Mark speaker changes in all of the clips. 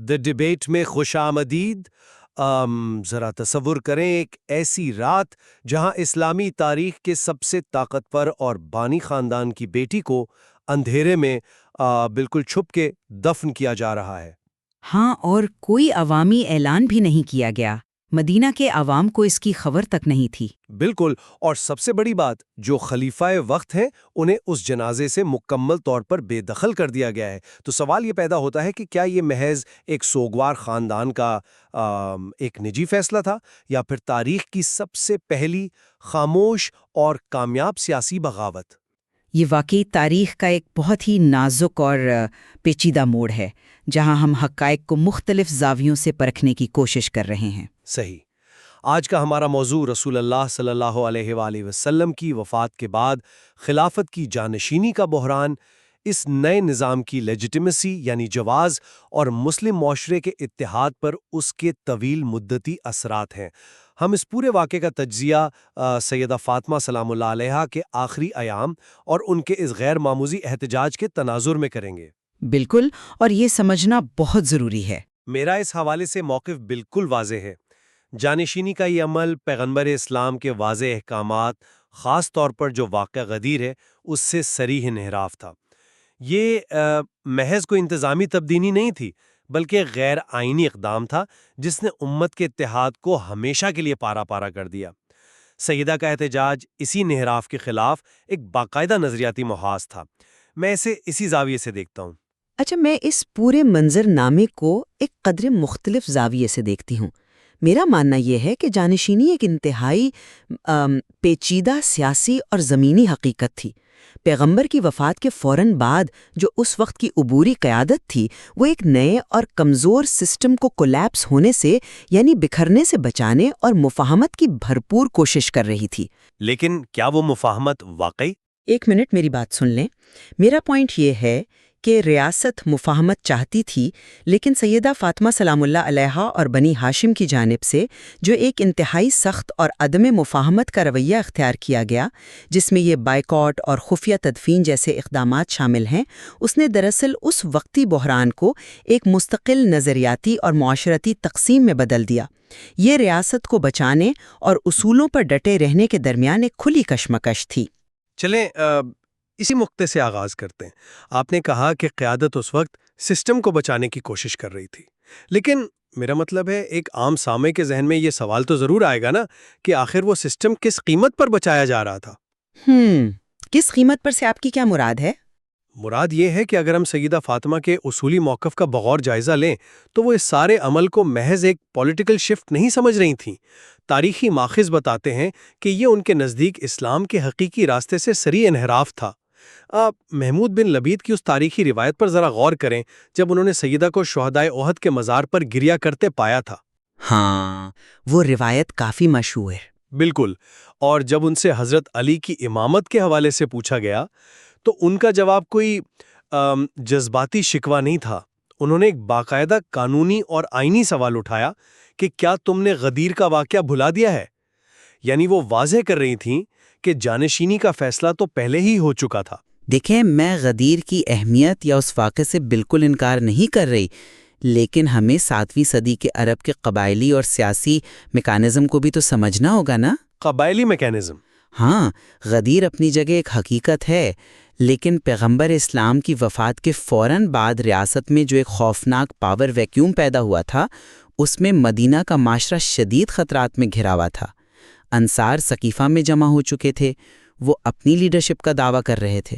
Speaker 1: دی debate میں خوش آمدید۔ ذرا تصور کریں ایک ایسی رات جہاں اسلامی تاریخ کے سب سے طاقتور اور بانی خاندان کی بیٹی کو اندھیرے میں بالکل چھپ کے دفن کیا جا رہا ہے۔
Speaker 2: ہاں، اور کوئی عوامی اعلان بھی نہیں کیا گیا۔ مدینہ کے عوام کو اس کی خبر تک نہیں تھی۔
Speaker 1: بالکل، اور سب سے بڑی بات، جو خلیفہ وقت ہیں انہیں اس جنازے سے مکمل طور پر بے دخل کر دیا گیا ہے۔ تو سوال یہ پیدا ہوتا ہے کہ کیا یہ محض ایک سوگوار خاندان کا ایک نجی فیصلہ تھا، یا پھر تاریخ کی سب سے پہلی خاموش اور کامیاب سیاسی بغاوت؟
Speaker 2: یہ واقعی تاریخ کا ایک بہت ہی نازک اور پیچیدہ موڑ ہے، جہاں ہم حقائق کو مختلف زاویوں سے پرکھنے کی کوشش کر رہے ہیں۔
Speaker 1: صحیح۔ آج کا ہمارا موضوع رسول اللہ صلی اللہ علیہ وآلہ وسلم کی وفات کے بعد خلافت کی جانشینی کا بحران، اس نئے نظام کی لیجیٹیمیسی یعنی جواز، اور مسلم معاشرے کے اتحاد پر اس کے طویل مدتی اثرات ہیں۔ ہم اس پورے واقعے کا تجزیہ سیدہ فاطمہ سلام اللہ علیہا کے آخری ایام اور ان کے اس غیر معمولی احتجاج کے تناظر میں کریں گے۔
Speaker 2: بالکل، اور یہ سمجھنا بہت ضروری ہے۔
Speaker 1: میرا اس حوالے سے موقف بالکل واضح ہے۔ جانشینی کا یہ عمل پیغمبر اسلام کے واضح احکامات، خاص طور پر جو واقعہ غدیر ہے، اس سے صریح انحراف تھا۔ یہ محض کوئی انتظامی تبدیلی نہیں تھی، بلکہ غیر آئینی اقدام تھا جس نے امت کے اتحاد کو ہمیشہ کے لیے پارا پارا کر دیا۔ سیدہ کا احتجاج اسی انحراف کے خلاف ایک باقاعدہ نظریاتی محاذ تھا۔ میں اسے اسی زاویے سے دیکھتا ہوں۔
Speaker 3: اچھا، میں اس پورے منظر نامے کو ایک قدر مختلف زاویے سے دیکھتی ہوں۔ میرا ماننا یہ ہے کہ جانشینی ایک انتہائی پیچیدہ سیاسی اور زمینی حقیقت تھی۔ پیغمبر کی وفات کے فوراً بعد جو اس وقت کی عبوری قیادت تھی، وہ ایک نئے اور کمزور سسٹم کو کولیپس ہونے سے یعنی بکھرنے سے بچانے اور مفاہمت کی بھرپور کوشش کر رہی تھی۔
Speaker 1: لیکن کیا وہ مفاہمت واقعی؟
Speaker 3: ایک منٹ میری بات سن لیں۔ میرا پوائنٹ یہ ہے کہ ریاست مفاہمت چاہتی تھی، لیکن سیدہ فاطمہ سلام اللہ علیہا اور بنی ہاشم کی جانب سے جو ایک انتہائی سخت اور عدم مفاہمت کا رویہ اختیار کیا گیا، جس میں یہ بائیکاٹ اور خفیہ تدفین جیسے اقدامات شامل ہیں، اس نے دراصل اس وقتی بحران کو ایک مستقل نظریاتی اور معاشرتی تقسیم میں بدل دیا۔ یہ ریاست کو بچانے اور اصولوں پر ڈٹے رہنے کے درمیان ایک کھلی کشمکش تھی۔
Speaker 1: چلیں اسی نقطے سے آغاز کرتے ہیں۔ آپ نے کہا کہ قیادت اس وقت سسٹم کو بچانے کی کوشش کر رہی تھی، لیکن میرا مطلب ہے ایک عام سامع کے ذہن میں یہ سوال تو ضرور آئے گا نا کہ آخر وہ سسٹم کس قیمت پر بچایا جا رہا تھا؟
Speaker 3: کس قیمت پر سے آپ کی کیا مراد ہے؟
Speaker 1: مراد یہ ہے کہ اگر ہم سیدہ فاطمہ کے اصولی موقف کا بغور جائزہ لیں تو وہ اس سارے عمل کو محض ایک پولیٹیکل شفٹ نہیں سمجھ رہی تھیں۔ تاریخی ماخذ بتاتے ہیں کہ یہ ان کے نزدیک اسلام کے حقیقی راستے سے صریح انحراف تھا۔ آپ محمود بن لبید کی اس تاریخی روایت پر ذرا غور کریں جب انہوں نے سیدہ کو شہدائے احد کے مزار پر گریا کرتے پایا تھا۔
Speaker 3: ہاں، وہ روایت کافی مشہور ہے۔
Speaker 1: بالکل، اور جب ان سے حضرت علی کی امامت کے حوالے سے پوچھا گیا تو ان کا جواب کوئی جذباتی شکوہ نہیں تھا۔ انہوں نے ایک باقاعدہ قانونی اور آئینی سوال اٹھایا کہ کیا تم نے غدیر کا واقعہ بھلا دیا ہے؟ یعنی وہ واضح کر رہی تھیں کہ جانشینی کا فیصلہ تو پہلے ہی ہو چکا تھا۔
Speaker 4: دیکھیں، میں غدیر کی اہمیت یا اس واقعے سے بالکل انکار نہیں کر رہی، لیکن ہمیں 7ویں صدی کے عرب کے قبائلی اور سیاسی میکانزم کو بھی تو سمجھنا ہوگا نا۔
Speaker 1: قبائلی میکانزم؟
Speaker 4: ہاں، غدیر اپنی جگہ ایک حقیقت ہے، لیکن پیغمبر اسلام کی وفات کے فوراً بعد ریاست میں جو ایک خوفناک پاور ویکیوم پیدا ہوا تھا، اس میں مدینہ کا معاشرہ شدید خطرات میں گھرا ہوا تھا۔ انصار ثقیفہ میں جمع ہو چکے تھے، وہ اپنی لیڈرشپ کا دعویٰ کر رہے تھے۔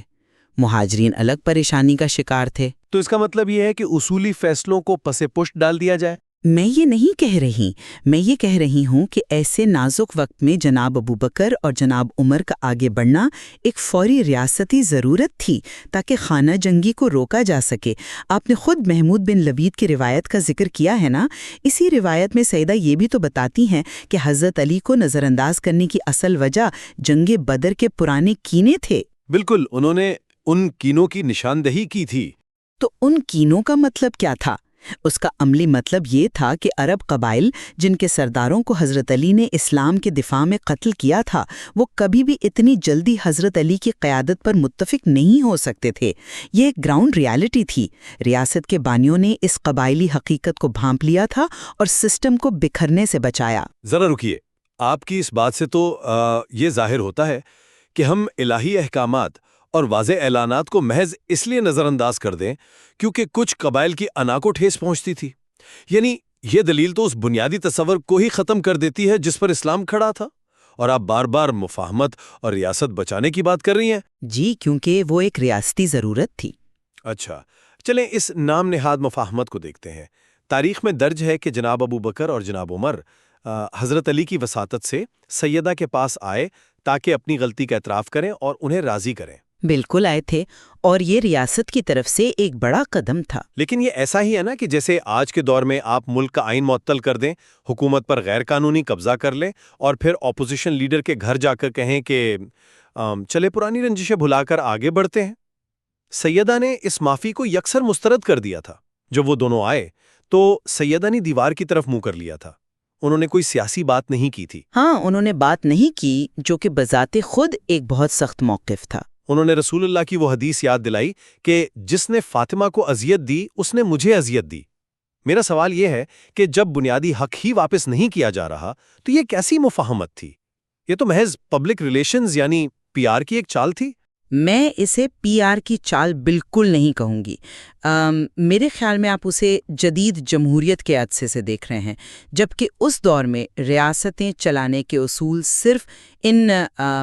Speaker 4: مہاجرین الگ پریشانی کا شکار تھے۔
Speaker 1: تو اس کا مطلب یہ ہے کہ اصولی فیصلوں کو پس پشت ڈال دیا جائے؟
Speaker 4: میں یہ نہیں کہہ رہی، میں یہ کہہ رہی ہوں کہ ایسے نازک وقت میں جناب ابوبکر اور جناب عمر کا آگے بڑھنا ایک فوری ریاستی ضرورت تھی تاکہ خانہ جنگی کو روکا جا سکے۔ آپ نے خود محمود بن لبید کی روایت کا ذکر کیا ہے نا۔ اسی روایت میں سیدہ یہ بھی تو بتاتی ہیں کہ حضرت علی کو نظر انداز کرنے کی اصل وجہ جنگ بدر کے پرانے کینے تھے۔
Speaker 1: بالکل، انہوں نے ان کینوں کی نشاندہی کی تھی۔
Speaker 4: تو ان کینوں کا مطلب کیا تھا؟ اس کا عملی مطلب یہ تھا کہ عرب قبائل جن کے سرداروں کو حضرت علی نے اسلام کے دفاع میں قتل کیا تھا، وہ کبھی بھی اتنی جلدی حضرت علی کی قیادت پر متفق نہیں ہو سکتے تھے۔ یہ ایک گراؤنڈ ریالٹی تھی۔ ریاست کے بانیوں نے اس قبائلی حقیقت کو بھانپ لیا تھا اور سسٹم کو بکھرنے سے بچایا۔
Speaker 1: ذرا رکیے، آپ کی اس بات سے تو یہ ظاہر ہوتا ہے کہ ہم الہی احکامات اور واضح اعلانات کو محض اس لیے نظر انداز کر دیں کیونکہ کچھ قبائل کی انا کو ٹھیس پہنچتی تھی۔ یعنی یہ دلیل تو اس بنیادی تصور کو ہی ختم کر دیتی ہے جس پر اسلام کھڑا تھا، اور آپ بار بار مفاہمت اور ریاست بچانے کی بات کر رہی ہیں۔
Speaker 4: جی، کیونکہ وہ ایک ریاستی ضرورت تھی۔
Speaker 1: اچھا، چلیں اس نام نہاد مفاہمت کو دیکھتے ہیں۔ تاریخ میں درج ہے کہ جناب ابو بکر اور جناب عمر حضرت علی کی وساطت سے سیدہ کے پاس آئے تاکہ اپنی غلطی کا اعتراف کریں اور انہیں راضی کریں۔
Speaker 4: بالکل آئے تھے، اور یہ ریاست کی طرف سے ایک بڑا قدم تھا۔
Speaker 1: لیکن یہ ایسا ہی ہے نا کہ جیسے آج کے دور میں آپ ملک کا آئین معطل کر دیں، حکومت پر غیر قانونی قبضہ کر لیں اور پھر اپوزیشن لیڈر کے گھر جا کر کہیں کہ چلے پرانی رنجشیں بھلا کر آگے بڑھتے ہیں۔ سیدہ نے اس معافی کو یکسر مسترد کر دیا تھا۔ جب وہ دونوں آئے تو سیدہ نے دیوار کی طرف منہ کر لیا تھا۔ انہوں نے کوئی سیاسی بات نہیں کی تھی۔
Speaker 4: ہاں، انہوں نے بات نہیں کی، جو کہ بذات خود ایک بہت سخت موقف تھا۔
Speaker 1: انہوں نے رسول اللہ کی وہ حدیث یاد دلائی کہ جس نے فاطمہ کو اذیت دی اس نے مجھے اذیت دی۔ میرا سوال یہ ہے کہ جب بنیادی حق ہی واپس نہیں کیا جا رہا تو یہ کیسی مفاہمت تھی؟ یہ تو محض پبلک ریلیشنز یعنی پی آر کی ایک چال تھی۔
Speaker 4: میں اسے پی آر کی چال بالکل نہیں کہوں گی۔ میرے خیال میں آپ اسے جدید جمہوریت کے عدسے سے دیکھ رہے ہیں، جبکہ اس دور میں ریاستیں چلانے کے اصول صرف ان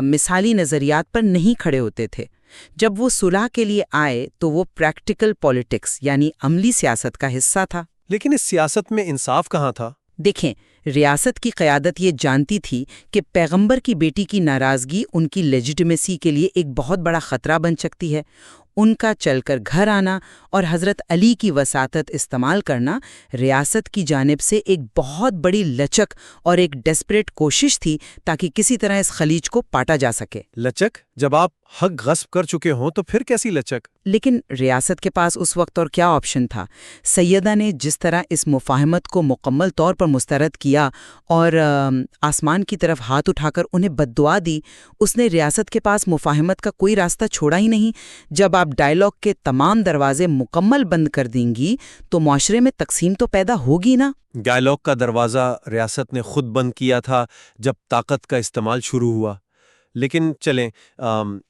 Speaker 4: مثالی نظریات پر نہیں کھڑے ہوتے تھے۔ جب وہ صلح کے لیے آئے تو وہ پریکٹیکل پالیٹکس یعنی عملی سیاست کا حصہ تھا۔
Speaker 1: لیکن اس سیاست میں انصاف کہاں تھا؟
Speaker 4: دیکھیں، ریاست کی قیادت یہ جانتی تھی کہ پیغمبر کی بیٹی کی ناراضگی ان کی لیجیٹمیسی کے لیے ایک بہت بڑا خطرہ بن سکتی ہے۔ ان کا چل کر گھر آنا اور حضرت علی کی وساطت استعمال کرنا ریاست کی جانب سے ایک بہت بڑی لچک اور ایک ڈیسپریٹ کوشش تھی تاکہ کسی طرح اس خلیج کو پاٹا جا سکے۔
Speaker 1: لچک؟ جب آپ حق غصب کر چکے ہوں تو پھر کیسی لچک؟
Speaker 4: لیکن ریاست کے پاس اس وقت اور کیا آپشن تھا؟ سیدہ نے جس طرح اس مفاہمت کو مکمل طور پر مسترد کیا اور آسمان کی طرف ہاتھ اٹھا کر انہیں بد دعا دی، اس نے ریاست کے پاس مفاہمت کا کوئی راستہ چھوڑا ہی نہیں۔ جب آپ ڈائیلاگ کے تمام دروازے مکمل بند کر دیں گی تو معاشرے میں تقسیم تو پیدا ہوگی نا۔
Speaker 1: ڈائیلاگ کا دروازہ ریاست نے خود بند کیا تھا جب طاقت کا استعمال شروع ہوا۔ لیکن چلیں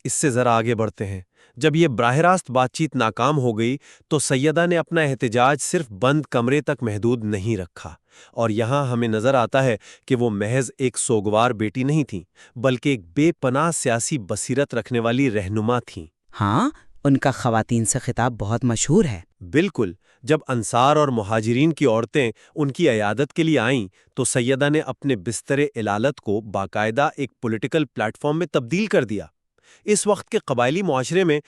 Speaker 1: اس سے ذرا آگے بڑھتے ہیں۔ جب یہ براہ راست بات چیت ناکام ہو گئی تو سیدہ نے اپنا احتجاج صرف بند کمرے تک محدود نہیں رکھا، اور یہاں ہمیں نظر آتا ہے کہ وہ محض ایک سوگوار بیٹی نہیں تھیں بلکہ ایک بے پناہ سیاسی بصیرت رکھنے والی رہنما تھیں۔
Speaker 4: ہاں، ان کا خواتین سے خطاب بہت مشہور ہے۔
Speaker 1: بالکل، جب انصار اور مہاجرین کی عورتیں ان کی عیادت کے لیے آئیں تو سیدہ نے اپنے بستر علالت کو باقاعدہ ایک پولیٹیکل پلیٹ فارم میں تبدیل کر دیا۔ اس وقت کے قبائلی معاشرے میں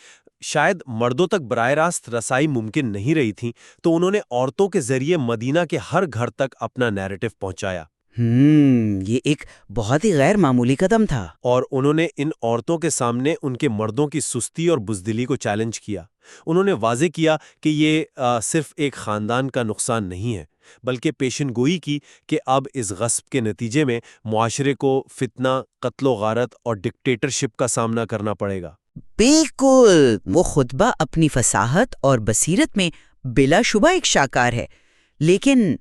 Speaker 1: شاید مردوں تک براہ راست رسائی ممکن نہیں رہی تھی، تو انہوں نے عورتوں کے ذریعے مدینہ کے ہر گھر تک اپنا نیریٹو پہنچایا۔
Speaker 4: یہ ایک بہت ہی غیر معمولی قدم تھا۔
Speaker 1: اور انہوں نے ان عورتوں کے سامنے ان کے مردوں کی سستی اور بزدلی کو چیلنج کیا۔ انہوں نے واضح کیا کہ یہ صرف ایک خاندان کا نقصان نہیں ہے، بلکہ پیشن گوئی کی کہ اب اس غصب کے نتیجے میں معاشرے کو فتنہ، قتل و غارت اور ڈکٹیٹرشپ کا سامنا کرنا پڑے گا۔
Speaker 4: بالکل، وہ خطبہ اپنی فصاحت اور بصیرت میں بلا شبہ ایک شاکار ہے، لیکن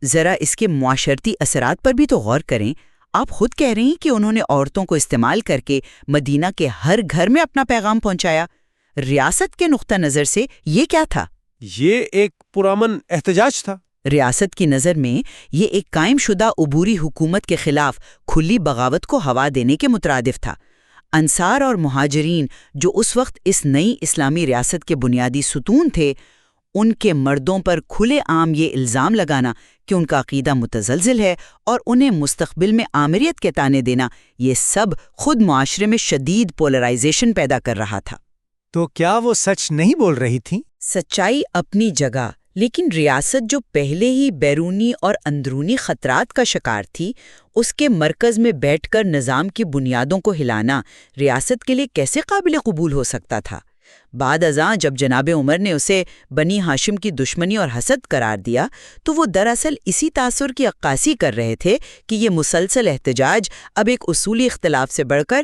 Speaker 4: ذرا اس کے معاشرتی اثرات پر بھی تو غور کریں۔ آپ خود کہہ رہی ہیں کہ انہوں نے عورتوں کو استعمال کر کے مدینہ کے ہر گھر میں اپنا پیغام پہنچایا۔ ریاست کے نقطہ نظر سے یہ کیا تھا؟
Speaker 1: یہ ایک پرامن احتجاج تھا۔
Speaker 4: ریاست کی نظر میں یہ ایک قائم شدہ عبوری حکومت کے خلاف کھلی بغاوت کو ہوا دینے کے مترادف تھا۔ انصار اور مہاجرین، جو اس وقت اس نئی اسلامی ریاست کے بنیادی ستون تھے، ان کے مردوں پر کھلے عام یہ الزام لگانا کہ ان کا عقیدہ متزلزل ہے اور انہیں مستقبل میں آمریت کے تانے دینا، یہ سب خود معاشرے میں شدید پولرائزیشن پیدا کر رہا تھا۔
Speaker 5: تو کیا وہ سچ نہیں بول رہی تھیں؟
Speaker 4: سچائی اپنی جگہ، لیکن ریاست جو پہلے ہی بیرونی اور اندرونی خطرات کا شکار تھی، اس کے مرکز میں بیٹھ کر نظام کی بنیادوں کو ہلانا ریاست کے لیے کیسے قابل قبول ہو سکتا تھا؟
Speaker 3: بعد ازاں جب جناب عمر نے اسے بنی ہاشم کی دشمنی اور حسد قرار دیا تو وہ دراصل اسی تاثر کی عکاسی کر رہے تھے کہ یہ مسلسل احتجاج اب ایک اصولی اختلاف سے بڑھ کر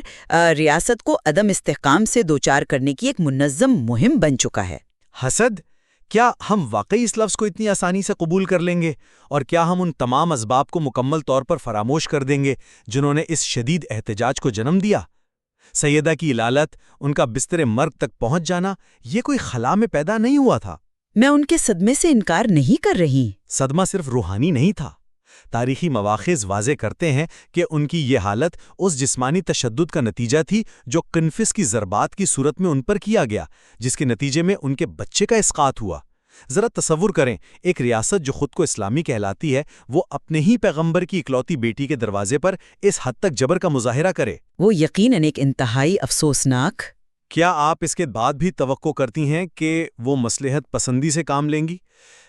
Speaker 3: ریاست کو عدم استحکام سے دوچار کرنے کی ایک منظم مہم بن چکا ہے۔
Speaker 5: حسد؟ کیا ہم واقعی اس لفظ کو اتنی آسانی سے قبول کر لیں گے؟ اور کیا ہم ان تمام اسباب کو مکمل طور پر فراموش کر دیں گے جنہوں نے اس شدید احتجاج کو جنم دیا؟ سیدہ کی علالت، ان کا بستر مرگ تک پہنچ جانا، یہ کوئی خلا میں پیدا نہیں ہوا تھا۔
Speaker 3: میں ان کے صدمے سے انکار نہیں کر رہی۔
Speaker 5: صدمہ صرف روحانی نہیں تھا۔ تاریخی مواخذ واضح کرتے ہیں کہ ان کی یہ حالت اس جسمانی تشدد کا نتیجہ تھی جو قنفذ کی ضربات کی صورت میں ان پر کیا گیا، جس کے نتیجے میں ان کے بچے کا اسقاط ہوا۔ ذرا تصور کریں، ایک ریاست جو خود کو اسلامی کہلاتی ہے، وہ اپنے ہی پیغمبر کی اکلوتی بیٹی کے دروازے پر اس حد تک جبر کا مظاہرہ کرے۔
Speaker 3: وہ یقیناً ایک انتہائی افسوسناک۔
Speaker 1: کیا آپ اس کے بعد بھی توقع کرتی ہیں کہ وہ مصلحت پسندی سے کام لیں گی؟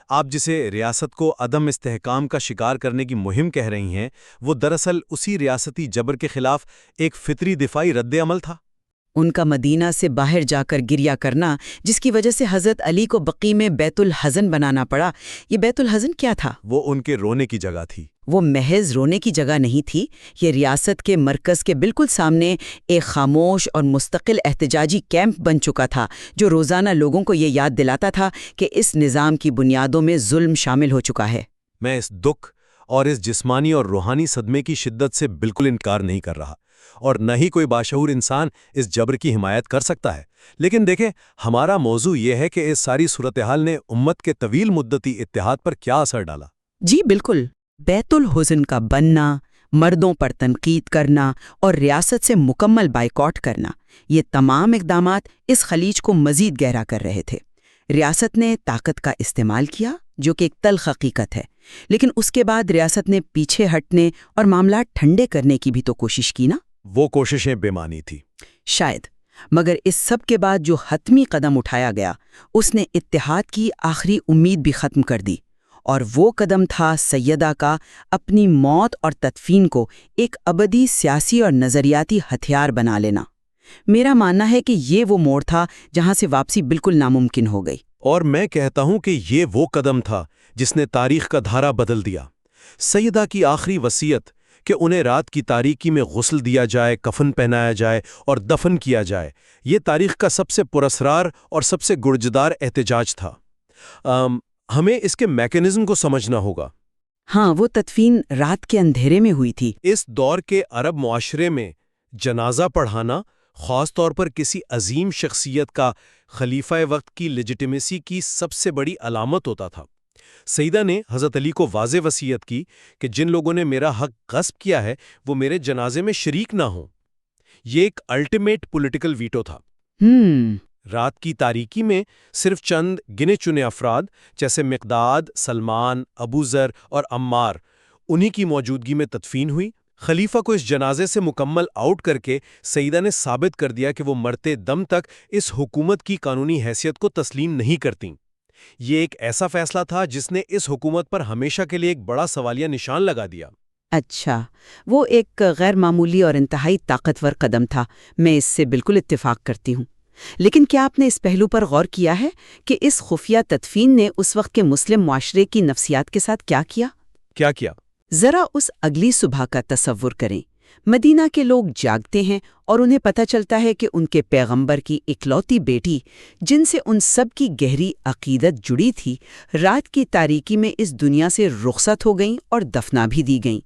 Speaker 1: آپ جسے ریاست کو عدم استحکام کا شکار کرنے کی مہم کہہ رہی ہیں، وہ دراصل اسی ریاستی جبر کے خلاف ایک فطری دفاعی رد عمل تھا۔
Speaker 3: ان کا مدینہ سے باہر جا کر گریہ کرنا، جس کی وجہ سے حضرت علی کو بقی میں بیت الحزن بنانا پڑا، یہ بیت الحزن کیا تھا؟
Speaker 1: وہ ان کے رونے کی جگہ تھی۔
Speaker 3: وہ محض رونے کی جگہ نہیں تھی، یہ ریاست کے مرکز کے بالکل سامنے ایک خاموش اور مستقل احتجاجی کیمپ بن چکا تھا، جو روزانہ لوگوں کو یہ یاد دلاتا تھا کہ اس نظام کی بنیادوں میں ظلم شامل ہو چکا ہے۔
Speaker 1: میں اس دکھ اور اس جسمانی اور روحانی صدمے کی شدت سے بالکل انکار نہیں کر رہا، اور نہ ہی کوئی باشعور انسان اس جبر کی حمایت کر سکتا ہے۔ لیکن دیکھیں، ہمارا موضوع یہ ہے کہ اس ساری صورتحال نے امت کے طویل مدتی اتحاد پر کیا اثر ڈالا۔
Speaker 3: جی بالکل، بیت الحزن کا بننا، مردوں پر تنقید کرنا اور ریاست سے مکمل بائیکاٹ کرنا، یہ تمام اقدامات اس خلیج کو مزید گہرا کر رہے تھے۔ ریاست نے طاقت کا استعمال کیا، جو کہ ایک تلخ حقیقت ہے، لیکن اس کے بعد ریاست نے پیچھے ہٹنے اور معاملات ٹھنڈے کرنے کی بھی تو کوشش کی نا۔
Speaker 1: وہ کوششیں بے معنی تھی
Speaker 3: شاید، مگر اس سب کے بعد جو حتمی قدم اٹھایا گیا، اس نے اتحاد کی آخری امید بھی ختم کر دی، اور وہ قدم تھا سیدہ کا اپنی موت اور تدفین کو ایک ابدی سیاسی اور نظریاتی ہتھیار بنا لینا۔ میرا ماننا ہے کہ یہ وہ موڑ تھا جہاں سے واپسی بالکل ناممکن ہو گئی۔
Speaker 1: اور میں کہتا ہوں کہ یہ وہ قدم تھا جس نے تاریخ کا دھارا بدل دیا۔ سیدہ کی آخری وصیت کہ انہیں رات کی تاریکی میں غسل دیا جائے، کفن پہنایا جائے اور دفن کیا جائے، یہ تاریخ کا سب سے پراسرار اور سب سے گرجدار احتجاج تھا۔ ہمیں اس کے میکانزم کو سمجھنا ہوگا۔
Speaker 3: ہاں، وہ تدفین رات کے اندھیرے میں ہوئی تھی۔
Speaker 1: اس دور کے عرب معاشرے میں جنازہ پڑھانا خاص طور پر کسی عظیم شخصیت کا خلیفہ وقت کی لیجیٹیمیسی کی سب سے بڑی علامت ہوتا تھا۔ سیدہ نے حضرت علی کو واضح وصیت کی کہ جن لوگوں نے میرا حق غصب کیا ہے وہ میرے جنازے میں شریک نہ ہوں۔ یہ ایک الٹیمیٹ پولیٹیکل ویٹو تھا۔ رات کی تاریکی میں صرف چند گنے چنے افراد جیسے مقداد، سلمان، ابو ذر اور عمار، انہی کی موجودگی میں تدفین ہوئی۔ خلیفہ کو اس جنازے سے مکمل آؤٹ کر کے سیدہ نے ثابت کر دیا کہ وہ مرتے دم تک اس حکومت کی قانونی حیثیت کو تسلیم نہیں کرتیں۔ یہ ایک ایسا فیصلہ تھا جس نے اس حکومت پر ہمیشہ کے لیے ایک بڑا سوالیہ نشان لگا دیا۔
Speaker 3: اچھا، وہ ایک غیر معمولی اور انتہائی طاقتور قدم تھا، میں اس سے بالکل اتفاق کرتی ہوں۔ لیکن کیا آپ نے اس پہلو پر غور کیا ہے کہ اس خفیہ تدفین نے اس وقت کے مسلم معاشرے کی نفسیات کے ساتھ کیا کیا؟
Speaker 1: کیا کیا؟
Speaker 3: ذرا اس اگلی صبح کا تصور کریں۔ مدینہ کے لوگ جاگتے ہیں اور انہیں پتہ چلتا ہے کہ ان کے پیغمبر کی اکلوتی بیٹی، جن سے ان سب کی گہری عقیدت جڑی تھی، رات کی تاریکی میں اس دنیا سے رخصت ہو گئیں اور دفنا بھی دی گئیں۔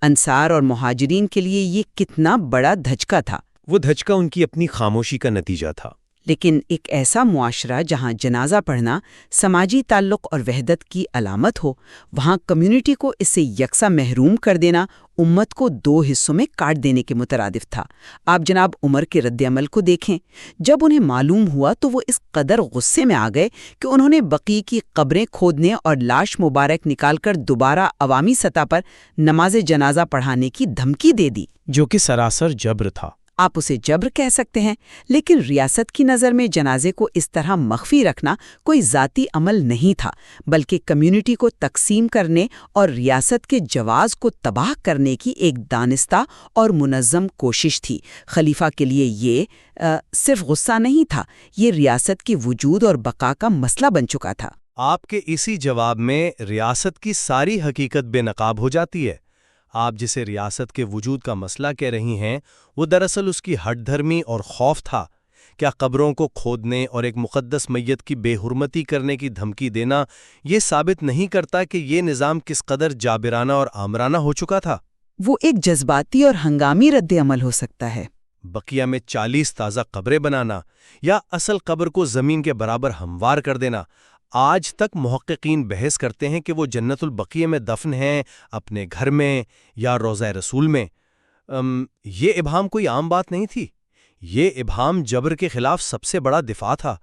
Speaker 3: انصار اور مہاجرین کے لیے یہ کتنا بڑا دھچکا تھا۔
Speaker 1: وہ دھچکا ان کی اپنی خاموشی کا نتیجہ تھا۔
Speaker 3: لیکن ایک ایسا معاشرہ جہاں جنازہ پڑھنا سماجی تعلق اور وحدت کی علامت ہو، وہاں کمیونٹی کو اس سے یکساں محروم کر دینا امت کو دو حصوں میں کاٹ دینے کے مترادف تھا۔ آپ جناب عمر کے رد عمل کو دیکھیں۔ جب انہیں معلوم ہوا تو وہ اس قدر غصے میں آ گئے کہ انہوں نے بقی کی قبریں کھودنے اور لاش مبارک نکال کر دوبارہ عوامی سطح پر نماز جنازہ پڑھانے کی دھمکی دے دی،
Speaker 5: جو کہ سراسر جبر تھا۔
Speaker 4: آپ اسے جبر کہہ سکتے ہیں، لیکن ریاست کی نظر میں جنازے کو اس طرح مخفی رکھنا کوئی ذاتی عمل نہیں تھا، بلکہ کمیونٹی کو تقسیم کرنے اور ریاست کے جواز کو تباہ کرنے کی ایک دانستہ اور منظم کوشش تھی۔ خلیفہ کے لیے یہ صرف غصہ نہیں تھا، یہ ریاست کی وجود اور بقا کا مسئلہ بن چکا تھا۔
Speaker 1: آپ کے اسی جواب میں ریاست کی ساری حقیقت بے نقاب ہو جاتی ہے۔ آپ جسے ریاست کے وجود کا مسئلہ کہہ رہی ہیں، وہ دراصل اس کی ہٹ دھرمی اور خوف تھا۔ کیا قبروں کو کھودنے اور ایک مقدس میت کی بے حرمتی کرنے کی دھمکی دینا یہ ثابت نہیں کرتا کہ یہ نظام کس قدر جابرانہ اور آمرانہ ہو چکا تھا؟
Speaker 4: وہ ایک جذباتی اور ہنگامی رد عمل ہو سکتا ہے۔
Speaker 1: بقیہ میں 40 تازہ قبریں بنانا یا اصل قبر کو زمین کے برابر ہموار کر دینا، آج تک محققین بحث کرتے ہیں کہ وہ جنت البقیع میں دفن ہیں، اپنے گھر میں یا روضہ رسول میں۔ یہ ابہام کوئی عام بات نہیں تھی، یہ ابہام جبر کے خلاف سب سے بڑا دفاع تھا۔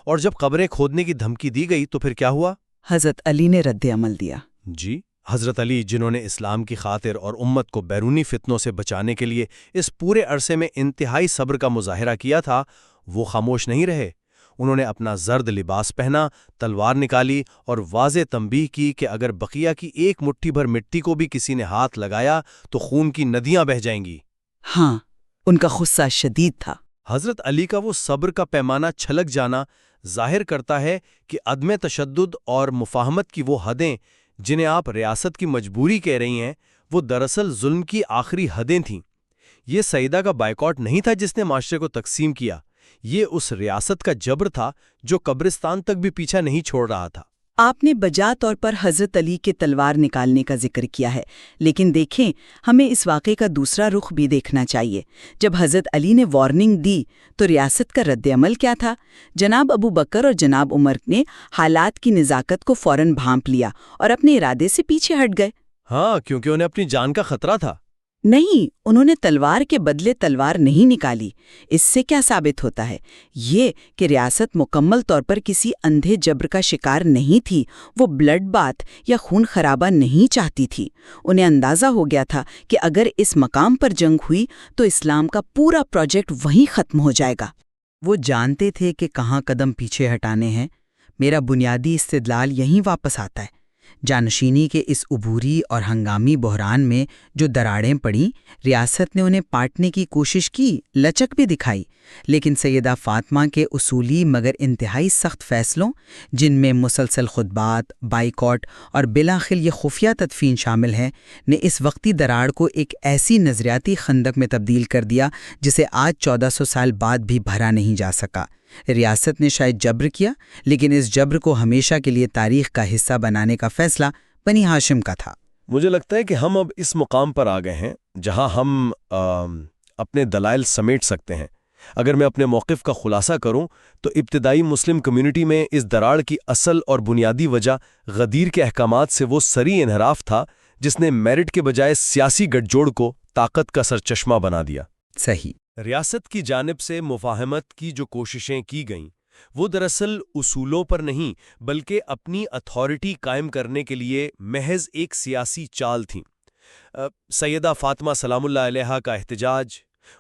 Speaker 1: اور جب قبریں کھودنے کی دھمکی دی گئی تو پھر کیا ہوا؟
Speaker 4: حضرت علی نے رد عمل دیا۔
Speaker 1: جی، حضرت علی، جنہوں نے اسلام کی خاطر اور امت کو بیرونی فتنوں سے بچانے کے لیے اس پورے عرصے میں انتہائی صبر کا مظاہرہ کیا تھا، وہ خاموش نہیں رہے۔ انہوں نے اپنا زرد لباس پہنا، تلوار نکالی اور واضح تنبیہ کی کہ اگر بقیہ کی ایک مٹھی بھر مٹی کو بھی کسی نے ہاتھ لگایا تو خون کی ندیاں بہہ جائیں گی۔
Speaker 4: ہاں، ان کا غصہ شدید تھا۔
Speaker 1: حضرت علی کا وہ صبر کا پیمانہ چھلک جانا ظاہر کرتا ہے کہ عدم تشدد اور مفاہمت کی وہ حدیں جنہیں آپ ریاست کی مجبوری کہہ رہی ہیں، وہ دراصل ظلم کی آخری حدیں تھیں۔ یہ سیدہ کا بائیکاٹ نہیں تھا جس نے معاشرے کو تقسیم کیا، یہ اس ریاست کا جبر تھا جو قبرستان تک بھی پیچھا نہیں چھوڑ رہا تھا۔
Speaker 4: آپ نے بجا طور پر حضرت علی کے تلوار نکالنے کا ذکر کیا ہے، لیکن دیکھیں، ہمیں اس واقعے کا دوسرا رخ بھی دیکھنا چاہیے۔ جب حضرت علی نے وارننگ دی تو ریاست کا رد عمل کیا تھا؟ جناب ابو بکر اور جناب عمر نے حالات کی نزاکت کو فوراً بھانپ لیا اور اپنے ارادے سے پیچھے ہٹ گئے۔
Speaker 1: ہاں، کیونکہ انہیں اپنی جان کا خطرہ تھا۔
Speaker 4: نہیں، انہوں نے تلوار کے بدلے تلوار نہیں نکالی۔ اس سے کیا ثابت ہوتا ہے؟ یہ کہ ریاست مکمل طور پر کسی اندھے جبر کا شکار نہیں تھی، وہ بلڈ بات یا خون خرابہ نہیں چاہتی تھی۔ انہیں اندازہ ہو گیا تھا کہ اگر اس مقام پر جنگ ہوئی تو اسلام کا پورا پروجیکٹ وہیں ختم ہو جائے گا۔
Speaker 3: وہ جانتے تھے کہ کہاں قدم پیچھے ہٹانے ہیں۔ میرا بنیادی استدلال یہیں واپس آتا ہے۔ جانشینی کے اس عبوری اور ہنگامی بحران میں جو دراڑیں پڑیں، ریاست نے انہیں پاٹنے کی کوشش کی، لچک بھی دکھائی، لیکن سیدہ فاطمہ کے اصولی مگر انتہائی سخت فیصلوں، جن میں مسلسل خطبات، بائیکاٹ اور بالآخر یہ خفیہ تدفین شامل ہے، نے اس وقتی دراڑ کو ایک ایسی نظریاتی خندق میں تبدیل کر دیا جسے آج 1400 سال بعد بھی بھرا نہیں جا سکا۔ ریاست نے شاید جبر کیا، لیکن اس جبر کو ہمیشہ کے لیے تاریخ کا حصہ بنانے کا فیصلہ بنی ہاشم کا تھا۔
Speaker 1: مجھے لگتا ہے کہ ہم اب اس مقام پر آ گئے ہیں جہاں ہم اپنے دلائل سمیٹ سکتے ہیں۔ اگر میں اپنے موقف کا خلاصہ کروں تو ابتدائی مسلم کمیونٹی میں اس دراڑ کی اصل اور بنیادی وجہ غدیر کے احکامات سے وہ سری انحراف تھا جس نے میرٹ کے بجائے سیاسی گٹھ جوڑ کو طاقت کا سرچشمہ بنا دیا۔
Speaker 3: صحیح۔
Speaker 1: ریاست کی جانب سے مفاہمت کی جو کوششیں کی گئیں وہ دراصل اصولوں پر نہیں بلکہ اپنی اتھارٹی قائم کرنے کے لیے محض ایک سیاسی چال تھیں۔ سیدہ فاطمہ سلام اللہ علیہا کا احتجاج،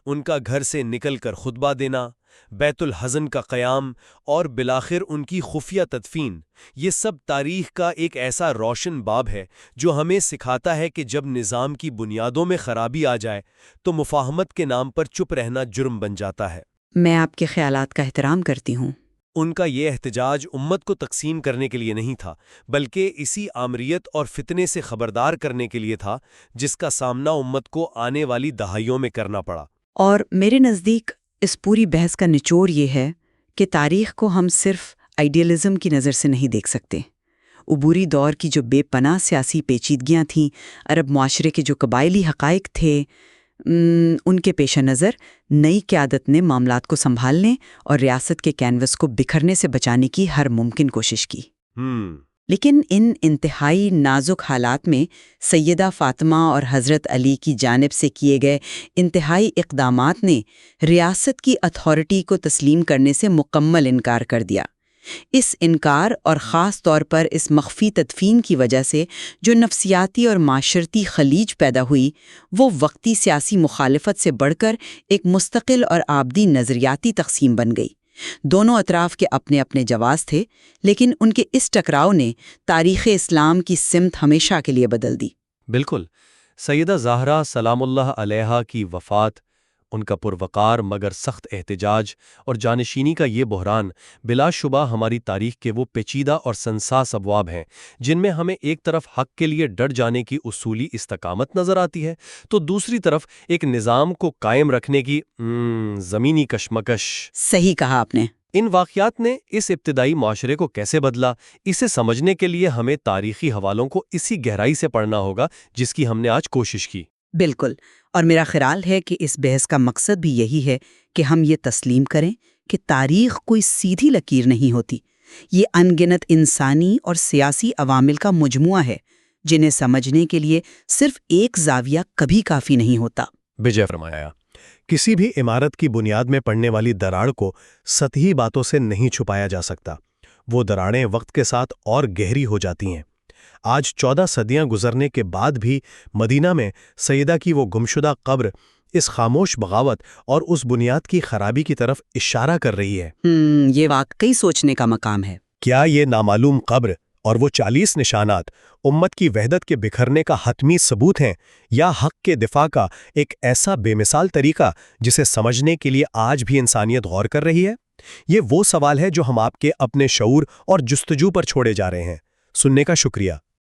Speaker 1: ان کا گھر سے نکل کر خطبہ دینا، بیت الحزن کا قیام اور بالآخر ان کی خفیہ تدفین، یہ سب تاریخ کا ایک ایسا روشن باب ہے جو ہمیں سکھاتا ہے کہ جب نظام کی بنیادوں میں خرابی آ جائے تو مفاہمت کے نام پر چپ رہنا جرم بن جاتا ہے۔
Speaker 2: میں آپ کے خیالات کا احترام کرتی ہوں۔
Speaker 1: ان کا یہ احتجاج امت کو تقسیم کرنے کے لیے نہیں تھا بلکہ اسی آمریت اور فتنے سے خبردار کرنے کے لیے تھا جس کا سامنا امت کو آنے والی دہائیوں میں کرنا پڑا۔
Speaker 2: اور میرے نزدیک اس پوری بحث کا نچوڑ یہ ہے کہ تاریخ کو ہم صرف آئیڈیالزم کی نظر سے نہیں دیکھ سکتے۔ عبوری دور کی جو بے پناہ سیاسی پیچیدگیاں تھیں، عرب معاشرے کے جو قبائلی حقائق تھے، ان کے پیش نظر نئی قیادت نے معاملات کو سنبھالنے اور ریاست کے کینوس کو بکھرنے سے بچانے کی ہر ممکن کوشش کی۔ لیکن ان انتہائی نازک حالات میں سیدہ فاطمہ اور حضرت علی کی جانب سے کیے گئے انتہائی اقدامات نے ریاست کی اتھارٹی کو تسلیم کرنے سے مکمل انکار کر دیا۔ اس انکار اور خاص طور پر اس مخفی تدفین کی وجہ سے جو نفسیاتی اور معاشرتی خلیج پیدا ہوئی، وہ وقتی سیاسی مخالفت سے بڑھ کر ایک مستقل اور آبدی نظریاتی تقسیم بن گئی۔ دونوں اطراف کے اپنے اپنے جواز تھے، لیکن ان کے اس ٹکراؤ نے تاریخ اسلام کی سمت ہمیشہ کے لیے بدل دی۔
Speaker 1: بالکل، سیدہ زہرا سلام اللہ علیہا کی وفات، ان کا پروقار مگر سخت احتجاج اور جانشینی کا یہ بحران بلا شبہ ہماری تاریخ کے وہ پیچیدہ اور سنساس ابواب ہیں جن میں ہمیں ایک طرف حق کے لیے ڈٹ جانے کی اصولی استقامت نظر آتی ہے، تو دوسری طرف ایک نظام کو قائم رکھنے کی زمینی کشمکش۔
Speaker 2: صحیح کہا آپ نے۔
Speaker 1: ان واقعات نے اس ابتدائی معاشرے کو کیسے بدلا، اسے سمجھنے کے لیے ہمیں تاریخی حوالوں کو اسی گہرائی سے پڑھنا ہوگا جس کی ہم نے آج کوشش کی۔
Speaker 2: بالکل، اور میرا خیال ہے کہ اس بحث کا مقصد بھی یہی ہے کہ ہم یہ تسلیم کریں کہ تاریخ کوئی سیدھی لکیر نہیں ہوتی، یہ ان گنت انسانی اور سیاسی عوامل کا مجموعہ ہے جنہیں سمجھنے کے لیے صرف ایک زاویہ کبھی کافی نہیں ہوتا۔
Speaker 1: بجے فرمایا،
Speaker 5: کسی بھی عمارت کی بنیاد میں پڑنے والی دراڑ کو سطحی باتوں سے نہیں چھپایا جا سکتا، وہ دراڑیں وقت کے ساتھ اور گہری ہو جاتی ہیں۔ آج 14 صدیاں گزرنے کے بعد بھی مدینہ میں سیدہ کی وہ گمشدہ قبر اس خاموش بغاوت اور اس بنیاد کی خرابی کی طرف اشارہ کر رہی ہے۔
Speaker 2: یہ واقعی سوچنے کا مقام ہے۔
Speaker 5: کیا یہ نامعلوم قبر اور وہ 40 نشانات امت کی وحدت کے بکھرنے کا حتمی ثبوت ہیں، یا حق کے دفاع کا ایک ایسا بے مثال طریقہ جسے سمجھنے کے لیے آج بھی انسانیت غور کر رہی ہے؟ یہ وہ سوال ہے جو ہم آپ کے اپنے شعور اور جستجو پر چھوڑے جا رہے ہیں۔ سننے کا شکریہ۔